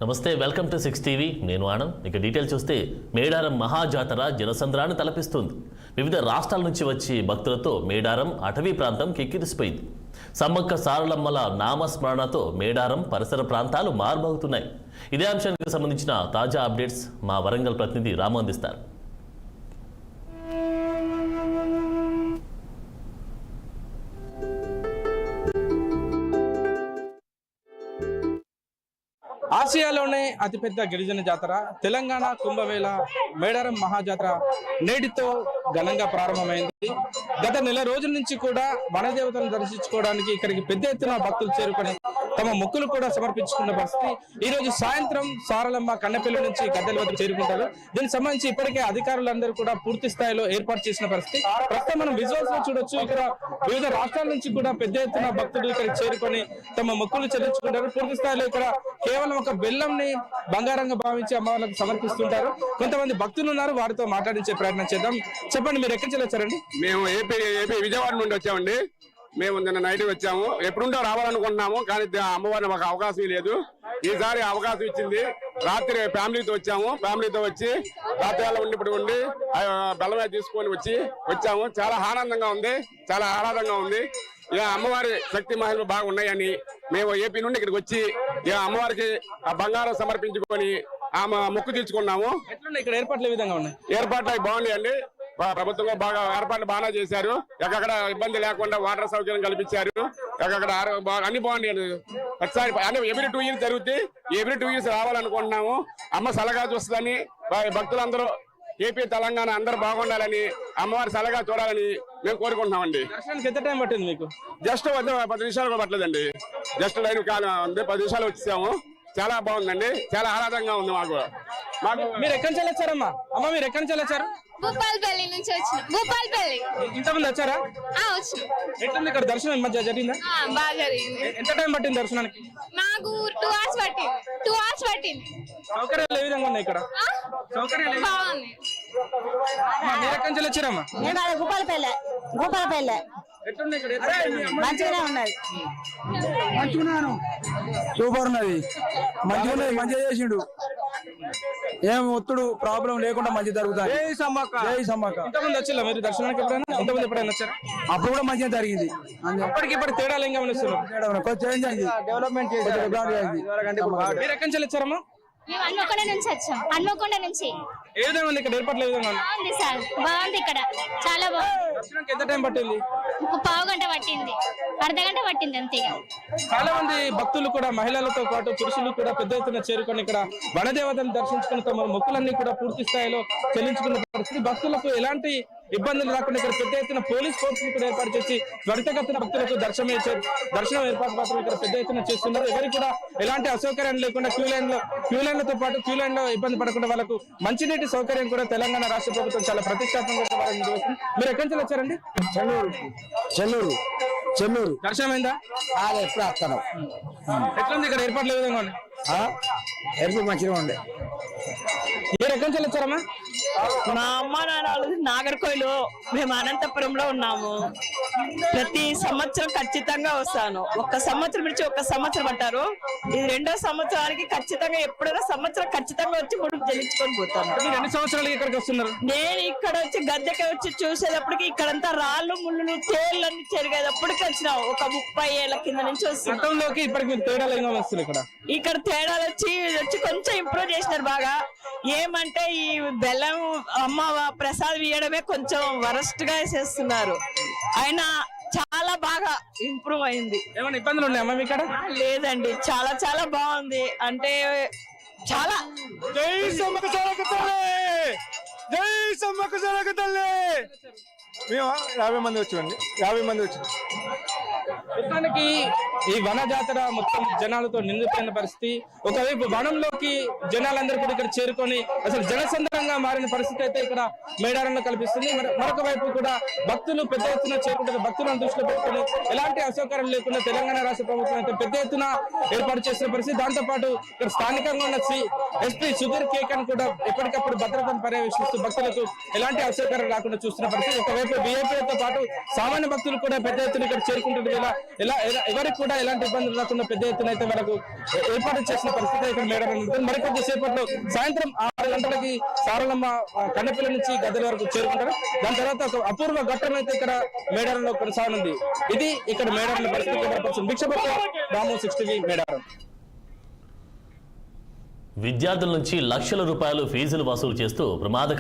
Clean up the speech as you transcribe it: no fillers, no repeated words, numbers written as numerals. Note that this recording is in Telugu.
నమస్తే, వెల్కమ్ టు 6 టీవీ. నేను ఆనంద్. ఇక డీటెయిల్ చూస్తే మేడారం మహాజాతర జనసంద్రాన్ని తలపిస్తుంది. వివిధ రాష్ట్రాల నుంచి వచ్చి భక్తులతో మేడారం అటవీ ప్రాంతం కిక్కిరిసిపోయింది. సమ్మక్క సారలమ్మల నామస్మరణతో మేడారం పరిసర ప్రాంతాలు మారుమోగుతున్నాయి. ఇదే అంశానికి సంబంధించిన తాజా అప్డేట్స్ మా వరంగల్ ప్రతినిధి రాము అందిస్తారు. ఆసియాలోనే అతిపెద్ద గిరిజన జాతర తెలంగాణ కుంభమేళ మేడారం మహాజాతర నేటితో ఘనంగా ప్రారంభమైంది. గత నెల రోజుల నుంచి కూడా వనదేవతలను దర్శించుకోవడానికి ఇక్కడికి పెద్ద ఎత్తున భక్తులు చేరుకొని తమ మొక్కులు కూడా సమర్పించుకున్న పరిస్థితి. ఈ రోజు సాయంత్రం సారలమ్మ కన్నెపల్లి నుంచి గద్దెల వద్ద చేరుకుంటారు. దీనికి సంబంధించి ఇప్పటికే అధికారులందరూ కూడా పూర్తి స్థాయిలో ఏర్పాటు చేసిన పరిస్థితి. ప్రస్తుతం మనం విజువల్స్ లో చూడొచ్చు. ఇక్కడ వివిధ రాష్ట్రాల నుంచి కూడా పెద్ద ఎత్తున భక్తులు ఇక్కడికి చేరుకొని తమ మొక్కులు చెల్లించుకుంటారు. పూర్తి స్థాయిలో ఇక్కడ కేవలం ఒక బెల్లంని బంగారంగా భావించి అమ్మవారికి సమర్పిస్తుంటారు. కొంతమంది భక్తులు ఉన్నారు, వారితో మాట్లాడించే ప్రయత్నం చేద్దాం. చెప్పండి, మీరు ఎక్కడి నుంచి వచ్చారండి? మేము ఏపీ విజయవాడ నుండి వచ్చామండి. మేము నిన్న నైట్ వచ్చాము. ఎప్పుడుంటో రావాలనుకుంటున్నాము, కానీ అమ్మవారిని మాకు అవకాశం లేదు. ఈసారి అవకాశం ఇచ్చింది. రాత్రి ఫ్యామిలీతో వచ్చాము. ఫ్యామిలీతో వచ్చి రాత్రి ఉండి బెల్లమే తీసుకొని వచ్చాము. చాలా ఆనందంగా ఉంది, చాలా ఆహ్లాదంగా ఉంది. ఇక అమ్మవారి శక్తి మహిళలు బాగా ఉన్నాయని మేము ఏపీ నుండి ఇక్కడికి వచ్చి ఇక అమ్మవారికి ఆ బంగారం సమర్పించుకొని ఆమె మొక్కు తీర్చుకున్నాము. ఇక్కడ ఏర్పాట్లు ఏ విధంగా ఉన్నాయి? ఏర్పాట్లు బాగున్నాయండి. ప్రభుత్వంలో బాగా ఏర్పాట్లు బాగా చేశారు. ఎక్కడ ఇబ్బంది లేకుండా వాటర్ సౌకర్యం కల్పించారు. ఎక్కడ అన్ని బాగున్నాయి. ఒకసారి ఎవ్రీ 2 years జరుగుతుంది. Every 2 years రావాలనుకుంటున్నాము. అమ్మ సలహా చూస్తుందని భక్తులందరూ ఏపీ తెలంగాణ అందరూ బాగుండాలని అమ్మవారి సలహా చూడాలని మేము కోరుకుంటున్నామండి. దర్శనానికి ఎంత టైం పట్టింది మీకు? జస్ట్ 10 నిమిషాలు కూడా పట్టలేదండి. జస్ట్ లైన్ కాలం ఉంది, 10 నిమిషాలు వచ్చేసాము. చాలా బాగుందండి, చాలా ఆహ్లాదంగా ఉంది మాకు. మీరు ఎక్కడి నుంచి వచ్చారమ్మా? అమ్మ మీరు ఎక్కడి నుంచి వచ్చారు? భూపాలపల్లి నుంచి వచ్చిన. భూపాలపల్లి. ఇంతమంది వచ్చారా? వచ్చిన. ఎట్లుంది ఇక్కడ దర్శనం? మధ్య జరిగిందా? బాగా జరిగింది. ఎంత టైం పట్టింది దర్శనానికి? మాకు 2 hours పట్టింది. 2 hours పట్టింది. సౌకర్యాలు ఏ విధంగా ఉన్నాయి ఇక్కడ? సౌకర్యాలు బాగుంది. మీరు ఎక్కడి నుంచి వచ్చారమ్మా? భూపాలపల్లి ఎట్లుంది ఇక్కడ? మంచిగానే ఉన్నది. మంచిగున్నాను, సూపర్ ఉన్నది, మంచిగా ఉన్నది, మంచిగా చేసిండు. ఏం ఒత్తుడు ప్రాబ్లం లేకుండా మంచి జరుగుతుంది. జై సమ్మక్క. ఇంతమంది వచ్చిల్లా మీరు దర్శనానికి? ఎప్పుడైనా వచ్చారా? అప్పుడు కూడా మంచిగా జరిగింది. అప్పటికి తేడాలు ఏం గమనిస్తున్నారు? చేంజ్ అయింది, డెవలప్మెంట్ చేసి. మీరు ఎక్కడి నుంచి వచ్చారమ్మా? మేము హన్మకొండ నుంచి వచ్చాం. హన్మకొండ నుంచి. ఏ విధంగా ఉంది ఇక్కడ ఏర్పాట్లు? ఏ విధంగా బాగుంది సార్, బాగుంది. ఇక్కడ చాలా బాగుంది. దర్శనానికి ఎంత టైం పట్టింది? ఒక పావు గంట పట్టింది, అర్ధగంట పట్టింది అంతే. చాలా మంది భక్తులు కూడా మహిళలతో పాటు పురుషులు కూడా పెద్ద ఎత్తున చేరుకొని ఇక్కడ వనదేవతను దర్శించుకుని తమ మొక్కులన్నీ కూడా పూర్తి స్థాయిలో చెల్లించుకున్న పరిస్థితి. భక్తులకు ఎలాంటి ఇబ్బందులు రాకుండా ఇక్కడ పెద్ద ఎత్తున పోలీస్ ఫోర్స్ కూడా ఏర్పాటు చేసి త్వరితగతిన భక్తులకు దర్శనం ఏర్పాటు మాత్రం ఇక్కడ పెద్ద ఎత్తున చేస్తున్నారు. ఎవరికి కూడా ఎలాంటి అసౌకర్యం లేకుండా క్యూ లైన్లతో పాటు క్యూ లైన్ లో ఇబ్బంది పడకుండా వాళ్ళకు మంచినీటి సౌకర్యం కూడా తెలంగాణ రాష్ట్ర ప్రభుత్వం చాలా ప్రతిష్టాత్మకంగా వాళ్ళని నిర్వహిస్తుంది. మీరు ఎక్కడి నుంచి వచ్చారండి? చెన్నూరు. దర్శనం అయిందా? ఎప్పుడు వస్తాను. ఎట్లుంది ఇక్కడ ఏర్పాట్లు ఏ విధంగా ఉన్నాయి? ఎరుపు మంచిగా ఉండే. మీరు ఎక్కడి నుంచి వచ్చారమ్మా? మా అమ్మ నాన్నలు నాగర్కోయిలు, మేము అనంతపురంలో ఉన్నాము. ప్రతి సంవత్సరం ఖచ్చితంగా వస్తాను. ఒక్క సంవత్సరం విడిచి ఒక్క సంవత్సరం అంటారు. ఇది 2వ సంవత్సరానికి ఖచ్చితంగా ఎప్పుడైనా సంవత్సరం ఖచ్చితంగా వచ్చి ముడుపు చెల్లించుకొని పోతాను. 2 సంవత్సరాలకి ఇక్కడికి వస్తున్నారు? నేను ఇక్కడ వచ్చి గద్దెకి వచ్చి చూసేటప్పటికి ఇక్కడంతా రాళ్ళు ముళ్ళు తేళ్ళన్నీ చెరిగేటప్పటికి వచ్చిన ఒక 30 ఏళ్ల కింద నుంచి వస్తున్నాం. ఇప్పటికి మీరు తేడాలు ఏమో వస్తుంది ఇక్కడ తేడాలు వచ్చి కొంచెం ఇంప్రూవ్ చేసినారు బాగా. ఏమంటే ఈ బెల్లం అమ్మ ప్రసాదం ఇవ్వడమే కొంచెం వరస్ట్ గా చేస్తున్నారు. అయినా చాలా బాగా ఇంప్రూవ్ అయింది. ఏమైనా ఇబ్బందులు ఉన్నాయమ్మా ఇక్కడ? లేదండి, చాలా చాలా బాగుంది. అంటే చాలా. జై సమ్మక్క సారక్క తల్లి, జై సమ్మక్క సారక్క తల్లి. మేము 50 మంది వచ్చామండి. మొత్తానికి ఈ వన జాతర మొత్తం జనాలతో నిండిపోయిన పరిస్థితి. ఒకవైపు వనంలోకి జనాలందరూ కూడా ఇక్కడ చేరుకొని అసలు జనసంద్రంగా మారిన పరిస్థితి అయితే ఇక్కడ మేడారంలో కల్పిస్తుంది. మరొక వైపు కూడా భక్తులు పెద్ద ఎత్తున చేరుకుంటారు. భక్తులను దృష్టిలో పెట్టుకుని ఎలాంటి అసౌకర్యం లేకుండా తెలంగాణ రాష్ట్ర ప్రభుత్వం అయితే పెద్ద ఎత్తున ఏర్పాటు చేసిన పరిస్థితి. దాంతో పాటు ఇక్కడ స్థానికంగా ఉన్న ఎస్పీ సుధీర్ కేకన్ కూడా ఎప్పటికప్పుడు భద్రతను పర్యవేక్షిస్తూ భక్తులకు ఎలాంటి అసౌకర్యం రాకుండా చూస్తున్న పరిస్థితి. ఒకవైపు వీఐపీలతో పాటు సామాన్య భక్తులు కూడా పెద్ద ఎత్తున ఇక్కడ చేరుకుంటున్న ఎవరికి కూడా కూడా ఎలాంటి ఇబ్బందులు రాకుండా పెద్ద ఎత్తున అయితే మనకు ఏర్పాటు చేసిన పరిస్థితి ఇక్కడ మేడారం ఉంటుంది. మరికొద్ది సేపట్లో సాయంత్రం 6 గంటలకి సారలమ్మ కన్నెపల్లి నుంచి గద్దెల వరకు చేరుకుంటారు. దాని తర్వాత ఒక అపూర్వ ఘట్టం అయితే ఇక్కడ మేడారంలో కొనసాగనుంది. ఇది ఇక్కడ మేడారంలో పరిస్థితి. భిక్షపట్ల రాము 6 TV మేడారం. విద్యార్థుల నుంచి లక్షల రూపాయలు ఫీజులు వసూలు చేస్తూ ప్రమాదకర